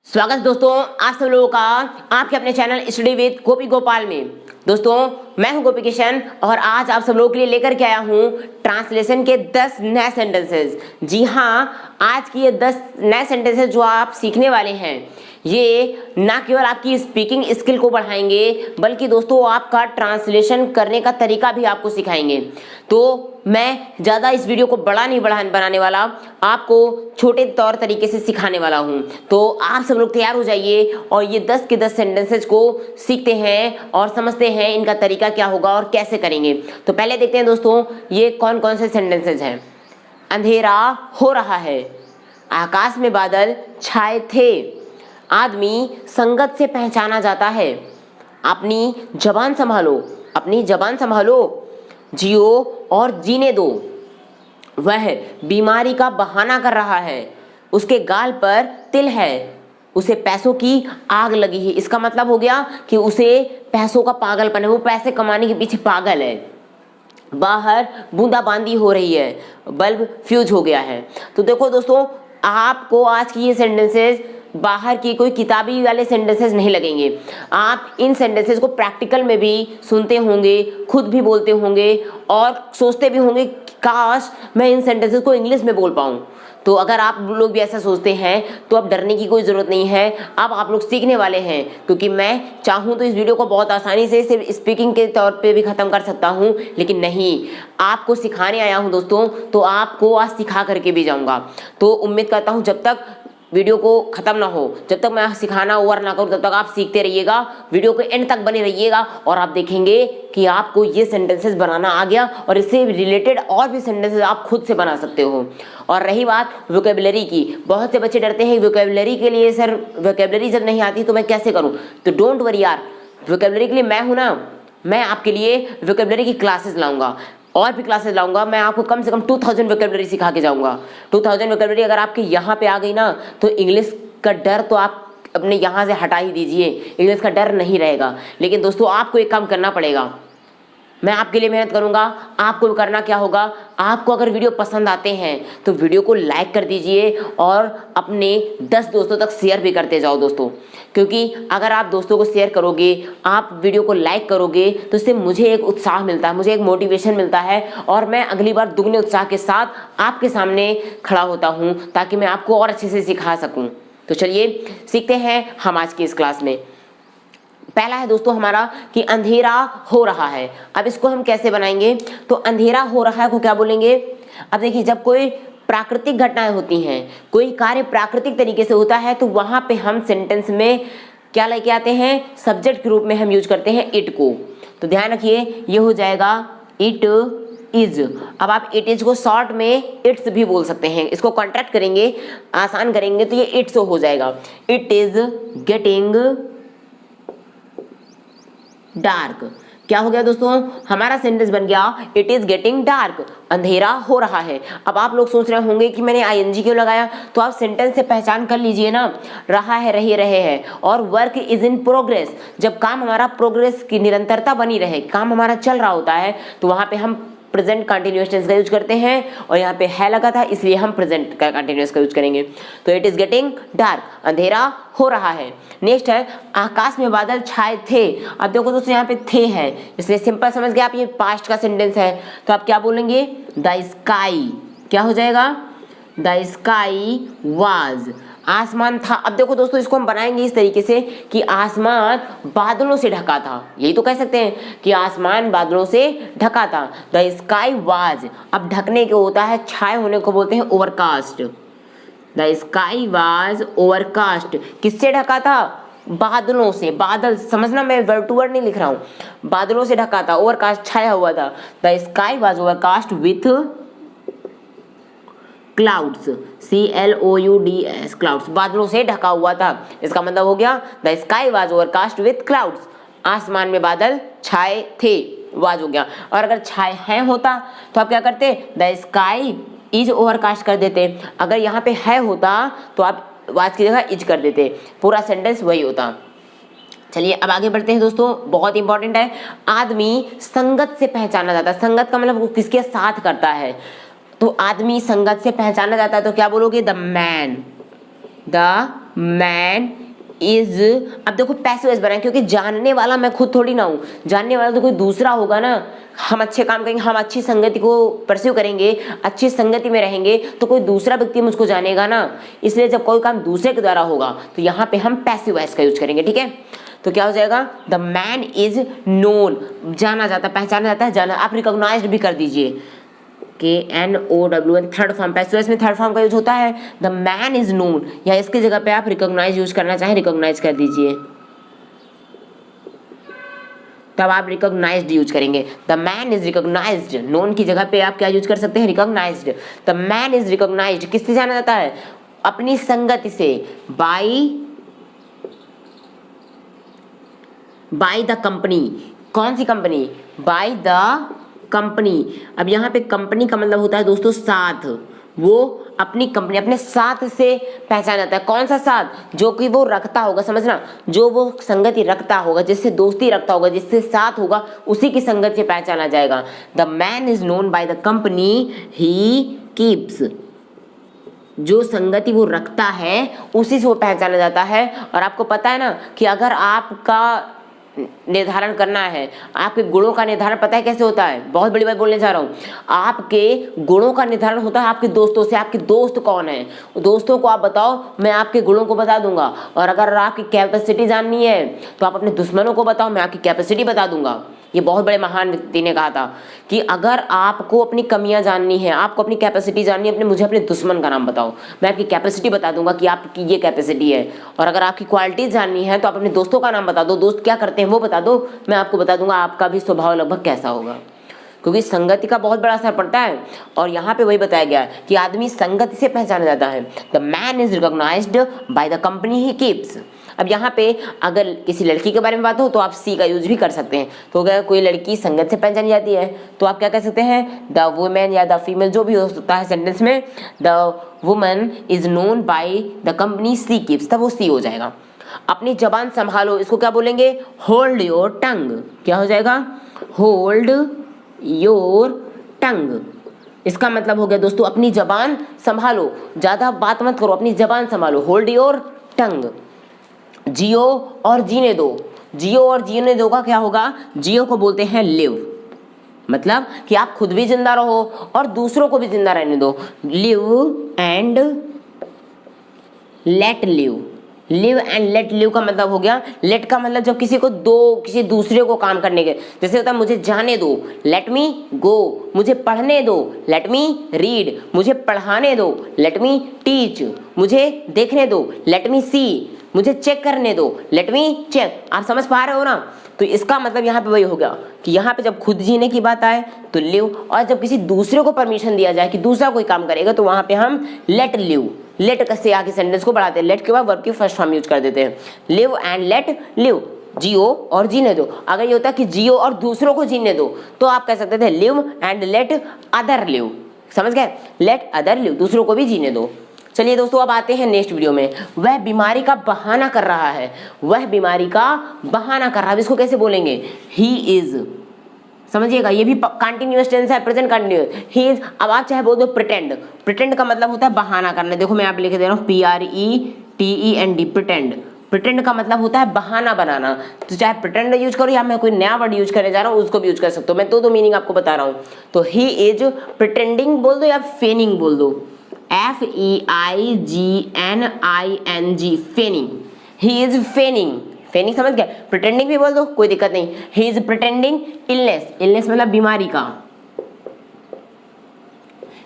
स्वागत दोस्तों आप सब लोगों का आपके अपने चैनल स्टडी विद गोपी गोपाल में। दोस्तों मैं हूं गोपी किशन और आज आप सब लोगों के लिए लेकर के आया हूं ट्रांसलेशन के 10 नए सेंटेंसेस। जी हां, आज की ये 10 नए सेंटेंसेस जो आप सीखने वाले हैं ये ना केवल आपकी स्पीकिंग स्किल को बढ़ाएंगे बल्कि दोस्तों आपका ट्रांसलेशन करने का तरीका भी आपको सिखाएंगे। तो मैं ज़्यादा इस वीडियो को बड़ा नहीं बनाने वाला, आपको छोटे तौर तरीके से सिखाने वाला हूं। तो आप सब लोग तैयार हो जाइए और ये 10 के 10 सेंटेंसेज को सीखते हैं और समझते हैं इनका तरीका क्या होगा और कैसे करेंगे। तो पहले देखते हैं दोस्तों ये कौन कौन से सेंटेंसेज हैं। अंधेरा हो रहा है, आकाश में बादल छाए थे, आदमी संगत से पहचाना जाता है, अपनी जबान संभालो, जियो और जीने दो, वह बीमारी का बहाना कर रहा है, उसके गाल पर तिल है, उसे पैसों की आग लगी है। इसका मतलब हो गया कि उसे पैसों का पागलपन है, वो पैसे कमाने के पीछे पागल है। बाहर बूंदाबांदी हो रही है, बल्ब फ्यूज हो गया है। तो देखो दोस्तों, आपको आज की ये सेंटेंसेस बाहर की कोई किताबी वाले सेंटेंसेस नहीं लगेंगे। आप इन सेंटेंसेस को प्रैक्टिकल में भी सुनते होंगे, खुद भी बोलते होंगे और सोचते भी होंगे काश मैं इन सेंटेंसेस को इंग्लिश में बोल पाऊँ। तो अगर आप लोग भी ऐसा सोचते हैं तो अब डरने की कोई ज़रूरत नहीं है। अब आप लोग सीखने वाले हैं, क्योंकि मैं चाहूँ तो इस वीडियो को बहुत आसानी से सिर्फ स्पीकिंग के तौर पे भी ख़त्म कर सकता हूँ, लेकिन नहीं, आपको सिखाने आया हूँ दोस्तों, तो आपको आज सिखा करके भी जाऊँगा। तो उम्मीद करता हूँ जब तक वीडियो को ख़त्म ना हो, जब तक मैं सिखाना ओवर ना करूँ, तब तक आप सीखते रहिएगा, वीडियो के एंड तक बने रहिएगा और आप देखेंगे कि आपको ये सेंटेंसेस बनाना आ गया और इससे रिलेटेड और भी सेंटेंसेस आप खुद से बना सकते हो। और रही बात वोकैबुलरी की, बहुत से बच्चे डरते हैं वोकैबुलरी के लिए, सर वोकैबुलरी जब नहीं आती तो मैं कैसे करूँ। तो डोंट वरी यार, वोकैबुलरी के लिए मैं हूँ ना, मैं आपके लिए वोकैबुलरी की क्लासेस लाऊंगा और भी क्लासेस लाऊंगा। मैं आपको कम से कम 2000 वोकैबुलरी सिखा के जाऊंगा। 2000 वोकैबुलरी अगर आपके यहाँ पे आ गई ना, तो इंग्लिश का डर तो आप अपने यहाँ से हटा ही दीजिए, इंग्लिश का डर नहीं रहेगा। लेकिन दोस्तों आपको एक काम करना पड़ेगा, मैं आपके लिए मेहनत करूंगा। आपको करना क्या होगा, आपको अगर वीडियो पसंद आते हैं तो वीडियो को लाइक कर दीजिए और अपने 10 दोस्तों तक शेयर भी करते जाओ दोस्तों, क्योंकि अगर आप दोस्तों को शेयर करोगे, आप वीडियो को लाइक करोगे, तो इससे मुझे एक उत्साह मिलता है, मुझे एक मोटिवेशन मिलता है और मैं अगली बार दुगने उत्साह के साथ आपके सामने खड़ा होता हूँ ताकि मैं आपको और अच्छे से सिखा सकूँ। तो चलिए सीखते हैं हम आज की इस क्लास में। पहला है दोस्तों हमारा कि अंधेरा हो रहा है। अब इसको हम कैसे बनाएंगे, तो अंधेरा हो रहा है को क्या बोलेंगे। अब देखिए, जब कोई प्राकृतिक घटनाएं होती हैं, कोई कार्य प्राकृतिक तरीके से होता है, तो वहां पे हम सेंटेंस में क्या लेके आते हैं, सब्जेक्ट के रूप में हम यूज करते हैं इट को। तो ध्यान रखिए, ये हो जाएगा इट इज। अब आप इट इज को शॉर्ट में इट्स भी बोल सकते हैं, इसको कॉन्ट्रैक्ट करेंगे, आसान करेंगे तो ये इट्स हो जाएगा। It is getting dark. क्या हो गया दोस्तों, हमारा सेंटेंस बन गया इट इज गेटिंग डार्क, अंधेरा हो रहा है। अब आप लोग सोच रहे होंगे कि मैंने आईएनजी क्यों लगाया, तो आप सेंटेंस से पहचान कर लीजिए ना, रहा है, रहे हैं और वर्क इज इन प्रोग्रेस। जब काम हमारा प्रोग्रेस की निरंतरता बनी रहे, काम हमारा चल रहा होता है, तो वहां पे हम प्रेजेंट कंटिन्यूअस टेंस का यूज करते हैं और यहाँ पे है लगा था इसलिए हम प्रेजेंट का कंटिन्यूअस का यूज करेंगे। तो इट इज गेटिंग डार्क, अंधेरा हो रहा है। नेक्स्ट है आकाश में बादल छाए थे। अब देखो दोस्तों यहाँ पे थे है, इसलिए सिंपल समझ गए आप, ये पास्ट का सेंटेंस है, तो आप क्या बोलेंगे, द स्काई। क्या हो जाएगा, द स्काई वाज, आसमान था। अब देखो दोस्तों, इसको हम बनाएंगे इस तरीके से कि आसमान बादलों से ढका था, यही तो कह सकते हैं कि आसमान बादलों से ढका था। द स्काई वाज, अब ढकने को होता है, छाए होने को बोलते हैं overcast. The sky was overcast, किससे ढका था, बादलों से। बादल समझना, मैं वर्ड टू वर्ड नहीं लिख रहा हूँ, बादलों से ढका था, ओवरकास्ट छाया हुआ था। The sky was overcast with clouds, CLOUDS, clouds, बादलों से ढका हुआ था। इसका मतलब हो गया the sky was overcast with clouds, आसमान में बादल छाए थे, वाज हो गया। और अगर छाए हैं होता तो आप क्या करते, द स्काई इज ओवरकास्ट कर देते। अगर यहाँ पे है होता तो आप वाज की जगह इज कर देते, पूरा सेंटेंस वही होता। चलिए अब आगे बढ़ते हैं दोस्तों, बहुत इंपॉर्टेंट है। आदमी संगत से पहचाना जाता है, संगत का मतलब वो किसके साथ करता है, तो आदमी संगत से पहचाना जाता है, तो क्या बोलोगे, द मैन इज, अब देखो पैसिव वॉइस बनाए क्योंकि जानने वाला मैं खुद थोड़ी ना हूँ, जानने वाला तो कोई दूसरा होगा ना। हम अच्छे काम करेंगे, हम अच्छी संगति को परस्यू करेंगे, अच्छी संगति में रहेंगे तो कोई दूसरा व्यक्ति मुझको जानेगा ना। इसलिए जब कोई काम दूसरे के द्वारा होगा तो यहाँ पे हम पैसिव वॉइस का यूज करेंगे, ठीक है। तो क्या हो जाएगा, द मैन इज नोन, जाना जाता, पहचाना जाता है, जाना। आप रिकॉग्नाइज्ड भी कर दीजिए, KNOWN, third form, passive voice में थर्ड फॉर्म का यूज होता है। द मैन इज नोन, या इसकी जगह पे आप रिकॉग्नाइज यूज करना चाहें, रिकॉग्नाइज कर दीजिए, तब आप रिकॉग्नाइज्ड यूज करेंगे। The man is recognised, known की जगह पे आप क्या यूज कर सकते हैं, recognised. The man is recognised किससे जाना जाता है, अपनी संगति से, बाय द कंपनी, कौन सी कंपनी, बाय द कंपनी। अब यहाँ पे कंपनी का मतलब होता है दोस्तों साथ, वो अपनी कंपनी, अपने साथ से पहचाना जाता है। कौन सा साथ, जो कि वो रखता होगा, समझना, जो वो संगति रखता होगा, जिससे दोस्ती रखता होगा, जिससे साथ होगा, उसी की संगत से पहचाना जाएगा। The man is known by the company he keeps, जो संगति वो रखता है उसी से वो पहचाना जाता है। और आपको पता है ना कि अगर आपका निर्धारण करना है, आपके गुणों का निर्धारण पता है कैसे होता है, बहुत बड़ी बात बोलने जा रहा हूँ। आपके गुणों का निर्धारण होता है आपके दोस्तों से। आपके दोस्त कौन है, दोस्तों को आप बताओ, मैं आपके गुणों को बता दूंगा। और अगर आपकी कैपेसिटी जाननी है तो आप अपने दुश्मनों को बताओ, मैं आपकी कैपेसिटी बता दूंगा। ये बहुत बड़े महान व्यक्ति ने कहा था कि अगर आपको अपनी कमियां जाननी है, आपको अपनी कैपेसिटी जाननी है, मुझे अपने दुश्मन का नाम बताओ, मैं आपकी कैपेसिटी बता दूंगा कि आपकी ये कैपेसिटी है। और अगर आपकी क्वालिटीज जाननी है तो आप अपने दोस्तों का नाम बता दो, दोस्त क्या करते हैं वो बता दो, मैं आपको बता दूंगा आपका भी स्वभाव लगभग कैसा होगा। क्योंकि संगति का बहुत बड़ा असर पड़ता है। और यहाँ पे वही बताया गया है कि आदमी संगति से पहचाना जाता है। The man is recognised by the company he keeps. अब यहाँ पे अगर किसी लड़की के बारे में बात हो तो आप सी का यूज भी कर सकते हैं। तो अगर कोई लड़की संगत से पहचानी जाती है तो आप क्या कह सकते हैं, द वुमेन या द फीमेल, जो भी हो सकता है सेंटेंस में, the woman is known by the company she keeps, तब वो सी हो जाएगा। अपनी जबान संभालो, इसको क्या बोलेंगे, होल्ड योर टंग। क्या हो जाएगा, होल्ड योर टंग। इसका मतलब हो गया दोस्तों अपनी जबान संभालो, ज्यादा बात मत करो, अपनी जबान संभालो, होल्ड योर टंग। जियो और जीने दो, जियो और जीने दो का क्या होगा, जियो को बोलते हैं लिव, मतलब कि आप खुद भी जिंदा रहो और दूसरों को भी जिंदा रहने दो। Live and let live, live and let live का मतलब हो गया, लेट का मतलब जब किसी को दो, किसी दूसरे को काम करने के, जैसे होता है मुझे जाने दो, लेट मी गो, मुझे पढ़ने दो, लेट मी रीड, मुझे पढ़ाने दो, लेट मी टीच, मुझे देखने दो, लेट मी सी, मुझे चेक करने दो, लेट मी चेक। आप समझ पा रहे हो ना। तो इसका मतलब यहाँ पे वही हो गया कि यहाँ पे जब खुद जीने की बात आए तो लिव, और जब किसी दूसरे को परमिशन दिया जाए कि दूसरा कोई काम करेगा तो वहां पे हम लेट लिव, लेट से आगे सेंटेंस को बढ़ाते हैं, लेट के बाद वर्ब की फर्स्ट फॉर्म यूज कर देते हैं, लिव एंड लेट लिव, जियो और जीने दो। अगर ये होता कि जियो और दूसरों को जीने दो तो आप कह सकते थे live and let other live, समझ गए, लेट अदर लिव, दूसरों को भी जीने दो। चलिए दोस्तों अब आते हैं नेक्स्ट वीडियो में। वह बीमारी का बहाना कर रहा है, वह बीमारी का बहाना कर रहा है, इसको कैसे बोलेंगे, ही इज, समझिएगा ये भी कंटिन्यूअस टेंस है, प्रेजेंट कंटिन्यूअस, ही इज। अब आप चाहे बोल दो प्रिटेंड, प्रिटेंड का मतलब होता है बहाना करना। देखो मैं आप लिख दे रहा हूँ PRETEND, प्रिटेंड, प्रिटेंड का मतलब होता है बहाना बनाना। तो चाहे प्रिटेंड यूज करो या मैं कोई नया वर्ड यूज करने जा रहा हूँ उसको भी यूज कर सकते हो, मैं दो मीनिंग आपको बता रहा हूँ। तो ही इज प्रिटेंडिंग बोल दो या फेनिंग बोल दो, FEIGNING, फेनिंग, ही इज फेनिंग, फेनिंग समझ गया, प्रिटेंडिंग भी बोल दो कोई दिक्कत नहीं। ही इज प्रिटेंडिंग इलनेस, इलनेस मतलब बीमारी का,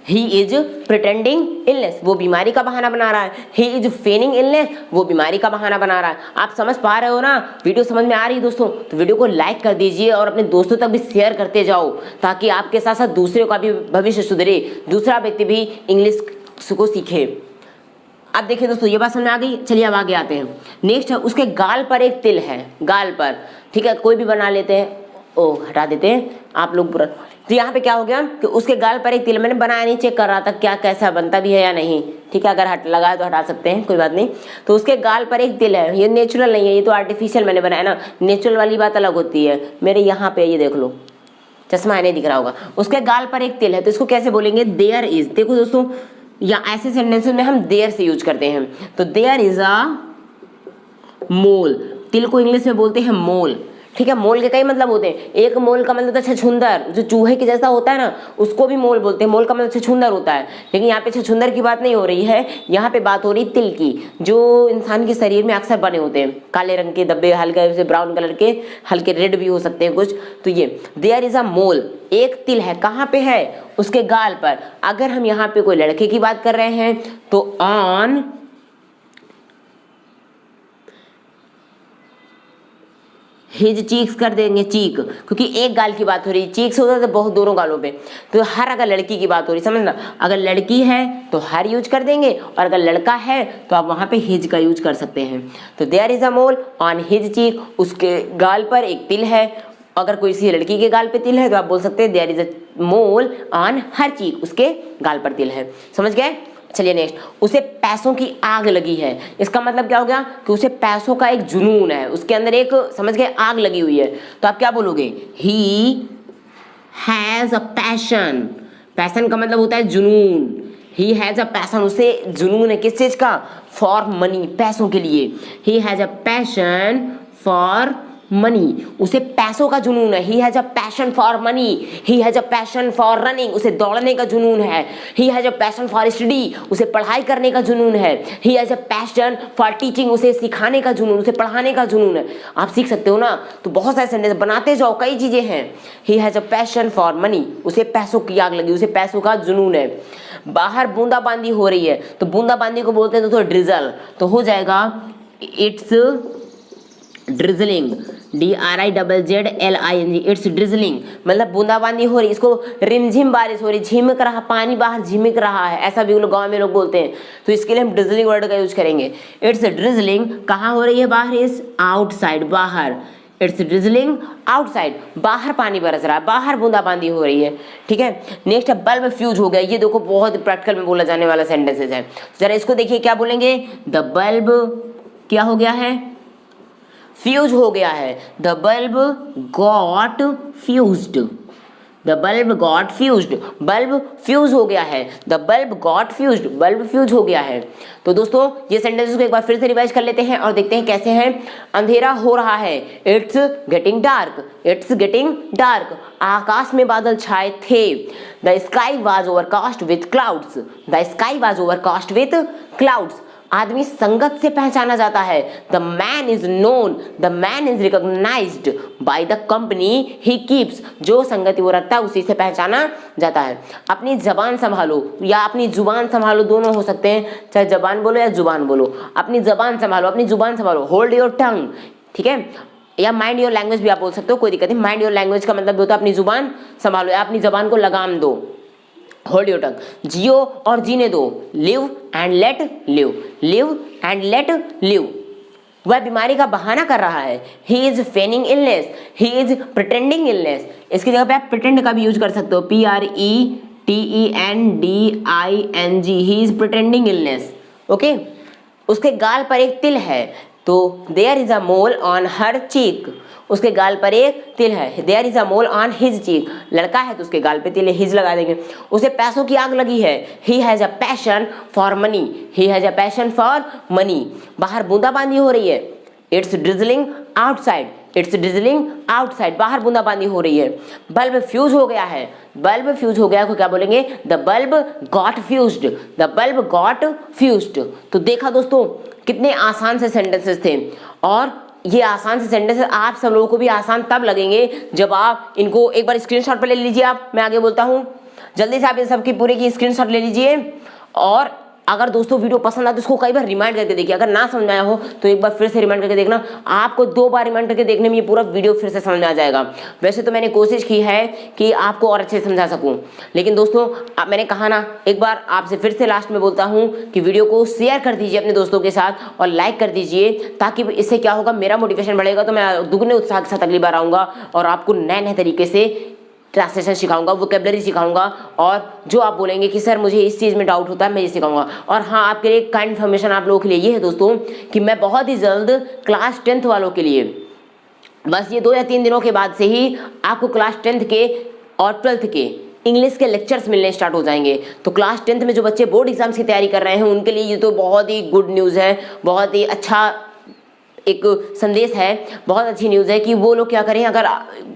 ही इज प्रिटेंडिंग इलनेस, वो बीमारी का बहाना बना रहा है, ही इज फेनिंग इलनेस, वो बीमारी का बहाना बना रहा है। आप समझ पा रहे हो ना, वीडियो समझ में आ रही है दोस्तों, तो वीडियो को लाइक कर दीजिए और अपने दोस्तों तक भी शेयर करते जाओ ताकि आपके साथ साथ दूसरे का भी भविष्य सुधरे, दूसरा व्यक्ति भी इंग्लिश को सीखे। अब देखिए दोस्तों ये बात समझ में आ गई। चलिए अब आगे आते हैं। नेक्स्ट है उसके गाल पर एक तिल है, गाल पर, ठीक है, कोई भी बना लेते हैं, ओ हटा देते हैं आप लोग पूरा। तो यहाँ पे क्या हो गया कि उसके गाल पर एक तिल, मैंने बनाया नहीं, चेक कर रहा था क्या कैसा बनता भी है या नहीं, ठीक है, अगर हट लगाए तो हटा सकते हैं, कोई बात नहीं। तो उसके गाल पर एक तिल है, ये नेचुरल नहीं है, ये तो आर्टिफिशियल मैंने बनाया ना, नेचुरल वाली बात अलग होती है। मेरे यहाँ पे ये देख लो, चश्मा नहीं दिख रहा होगा, उसके गाल पर एक तिल है, तो इसको कैसे बोलेंगे, देयर इज। देखो दोस्तों या ऐसे सेंटेंसेस में हम देयर से यूज करते हैं, तो देयर इज अ मोल। तिल को इंग्लिश में बोलते हैं मोल, ठीक है। मोल के कई मतलब होते हैं। एक मोल का मतलब है छछूंदर, जो चूहे के जैसा होता है ना, उसको भी मोल बोलते हैं। मोल का मतलब छछूंदर होता है, लेकिन यहाँ पे छछूंदर की बात नहीं हो रही है, यहाँ पे बात हो रही तिल की, जो इंसान के शरीर में अक्सर बने होते हैं। काले रंग के धब्बे, हल्के से ब्राउन कलर के, हल्के रेड भी हो सकते हैं कुछ। तो ये देयर इज अ मोल, एक तिल है। कहाँ पे है? उसके गाल पर। अगर हम यहाँ पे कोई लड़के की बात कर रहे हैं तो ऑन हिज चीक्स कर देंगे, चीक, क्योंकि एक गाल की बात हो रही है। चीक्स होता है तो बहुत दोनों गालों पे, तो हर अगर लड़की की बात हो रही, समझना। अगर लड़की है तो हर यूज कर देंगे, और अगर लड़का है तो आप वहां पे हिज का यूज कर सकते हैं। तो there is a mole on his cheek, उसके गाल पर एक तिल है। अगर कोई सी लड़की के गाल पे तिल है तो आप बोल सकते हैं there is a mole on her cheek, उसके गाल पर तिल है। समझ गए? चलिए नेक्स्ट, उसे पैसों की आग लगी है। इसका मतलब क्या हो गया कि उसे पैसों का एक जुनून है, उसके अंदर एक, समझ गए, आग लगी हुई है। तो आप क्या बोलोगे? He has a passion. Passion का मतलब होता है जुनून। ही हैज अ पैशन, उसे जुनून है किस चीज का? फॉर मनी, पैसों के लिए। He has a passion for money, उसे पैसों का जुनून है। He has a passion for money, he has a passion for running, उसे दौड़ने का जुनून है। He has a passion for study, उसे पढ़ाई करने का जुनून है। He has a passion for teaching, उसे सिखाने का जुनून, उसे पढ़ाने का जुनून है। आप सीख सकते हो ना, तो बहुत सारे सेंटेंस बनाते जाओ, कई चीजें हैं। He has a passion for money, उसे पैसों की आग लगी, उसे पैसों का जुनून है। बाहर बूंदाबांदी हो रही है, तो बूंदाबांदी को बोलते हैं तो ड्रिजल, तो हो जाएगा it's drizzling, DRIZZLING, it's drizzling, मतलब बूंदाबांदी हो रही, इसको रिमझिम बारिश हो रही, झिमक रहा पानी बाहर झिमक रहा है, ऐसा भी लोग गांव में लोग बोलते हैं। तो इसके लिए हम ड्रिजलिंग वर्ड का यूज करेंगे। इट्स ड्रिजलिंग कहाँ हो रही है? बाहर, इज आउटसाइड, बाहर। इट्स ड्रिजलिंग आउटसाइड, बाहर पानी बरस रहा है, बाहर बूंदाबांदी हो रही है, ठीक है। नेक्स्ट है बल्ब फ्यूज हो गया। ये देखो बहुत प्रैक्टिकल में बोला जाने वाला सेंटेंसेस है। जरा इसको देखिए, क्या बोलेंगे? द बल्ब क्या हो गया है? फ्यूज हो गया है। The bulb got fused, the bulb got fused, bulb fuse हो गया है। The bulb got fused, bulb fuse हो गया है। तो दोस्तों ये सेंटेंसेस को एक बार फिर से रिवाइज कर लेते हैं और देखते हैं कैसे हैं। अंधेरा हो रहा है, it's getting dark, it's getting dark. आकाश में बादल छाए थे, the sky was overcast with clouds, the sky was overcast with clouds. आदमी संगत से पहचाना जाता है। The man is known, the man is recognised by the company he keeps, जो संगति वो रखता है उसी से पहचाना जाता है। अपनी जबान संभालो या अपनी जुबान संभालो, दोनों हो सकते हैं, चाहे जबान बोलो या जुबान बोलो। अपनी जबान संभालो, अपनी जुबान संभालो, होल्ड योर टंग, ठीक है। या माइंड योर लैंग्वेज भी आप बोल सकते हो, कोई दिक्कत नहीं। माइंड योर लैंग्वेज का मतलब होता है अपनी जुबान संभालो या अपनी जबान को लगाम दो, होल्ड योर टंग। जियो और जीने दो, live and let live, live and let live. वह बीमारी का बहाना कर रहा है, he is फेनिंग illness, he is pretending illness. इसकी जगह पे आप प्रिटेंड का भी यूज कर सकते हो, PRETENDING, he is pretending illness, okay. उसके गाल पर एक तिल है, तो there is a mole on her cheek, उसके गाल पर एक तिल है। There is a mole on his cheek, लड़का है तो उसके गाल पे तिल है, हिज लगा देंगे। उसे पैसों की आग लगी है, he has a passion for money, he has a passion for money. बाहर बूंदाबांदी हो रही है, it's drizzling outside, it's drizzling outside, बाहर बूंदाबांदी हो रही है। बल्ब फ्यूज हो गया है, बल्ब फ्यूज हो गया को क्या बोलेंगे? The bulb got fused, the bulb got fused. तो देखा दोस्तों कितने आसान से सेंटेंसेस थे, और ये आसान से सेंटेंसेस आप सब लोगों को भी आसान तब लगेंगे जब आप इनको एक बार स्क्रीनशॉट पे ले लीजिए। आप, मैं आगे बोलता हूँ, जल्दी से आप इन सबकी पूरे की स्क्रीनशॉट ले लीजिए। और अगर दोस्तों वीडियो पसंद आए तो इसको कई बार रिमाइंड करके देखिए। अगर ना समझ में आया हो तो एक बार फिर से रिमाइंड करके देखना, आपको 2 बार रिमाइंड करके देखने में ये पूरा वीडियो फिर से समझ में आ जाएगा। वैसे तो मैंने कोशिश की है कि आपको और अच्छे से समझा सकूं, लेकिन दोस्तों मैंने कहा ना, एक बार आपसे फिर से लास्ट में बोलता हूं कि वीडियो को शेयर कर दीजिए अपने दोस्तों के साथ और लाइक कर दीजिए, ताकि इससे क्या होगा, मेरा मोटिवेशन बढ़ेगा, तो मैं दुगने उत्साह के साथ अगली बार आऊँगा और आपको नए नए तरीके से ट्रांसलेशन सिखाऊंगा, वोकैबुलरी सिखाऊंगा, और जो आप बोलेंगे कि सर मुझे इस चीज़ में डाउट होता है, मैं ये सिखाऊंगा। और हाँ, आपके लिए काइंड इन्फॉर्मेशन आप लोगों के लिए ये है दोस्तों कि मैं बहुत ही जल्द क्लास 10th वालों के लिए, बस ये 2 या 3 दिनों के बाद से ही आपको क्लास 10th के और 12th के इंग्लिश के लेक्चर्स मिलने स्टार्ट हो जाएंगे। तो क्लास 10th में जो बच्चे बोर्ड एग्जाम्स की तैयारी कर रहे हैं उनके लिए ये तो बहुत ही गुड न्यूज़ है, बहुत ही अच्छा एक संदेश है, बहुत अच्छी न्यूज़ है कि वो लोग क्या करें, अगर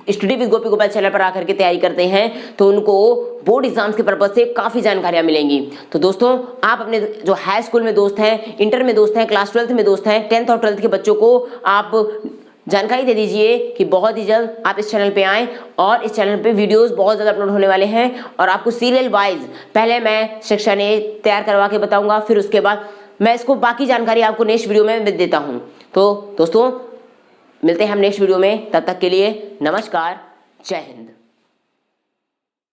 study with Gopi Gopal channel पर आकर के तैयारी करते हैं तो उनको बोर्ड एग्जाम्स के पर्पज से काफ़ी जानकारियाँ मिलेंगी। तो दोस्तों, आप अपने जो हाई स्कूल में दोस्त हैं, इंटर में दोस्त हैं, क्लास 12th में दोस्त हैं, 10th और 12th के बच्चों को आप जानकारी दे दीजिए कि बहुत ही जल्द आप इस चैनल पे आएँ और इस चैनल पे वीडियोस बहुत ज़्यादा अपलोड होने वाले हैं और आपको सीरियल वाइज पहले मैं सेक्शन ए तैयार करवा के बताऊंगा, फिर उसके बाद मैं इसको बाकी जानकारी आपको नेक्स्ट वीडियो में देता हूं। तो दोस्तों, मिलते हैं हम नेक्स्ट वीडियो में, तब तक के लिए नमस्कार, जय हिंद।